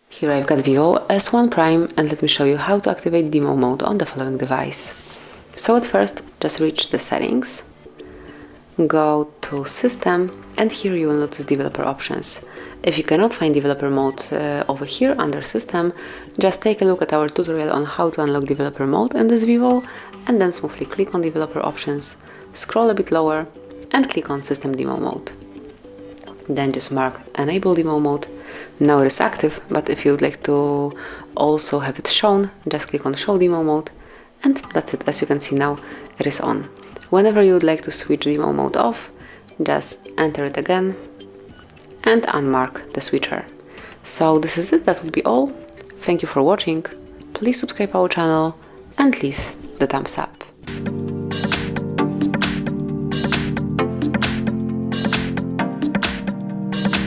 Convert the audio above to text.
Here I've got Vivo S1 Prime, and let me show you how to activate demo mode on the following device. So at first, just reach the settings, go to System, and here you will notice developer options. If you cannot find developer mode over here under System, just take a look at our tutorial on how to unlock developer mode in this Vivo, and then smoothly click on developer options, scroll a bit lower, and click on System Demo Mode. Then just mark Enable Demo Mode. Now it is active, but if you would like to also have it shown, just click on Show Demo Mode, and that's it. As you can see now, it is on. Whenever you would like to switch demo mode off, just enter it again and unmark the switcher. So this is it, that would be all. Thank you for watching. Please subscribe our channel and leave the thumbs up.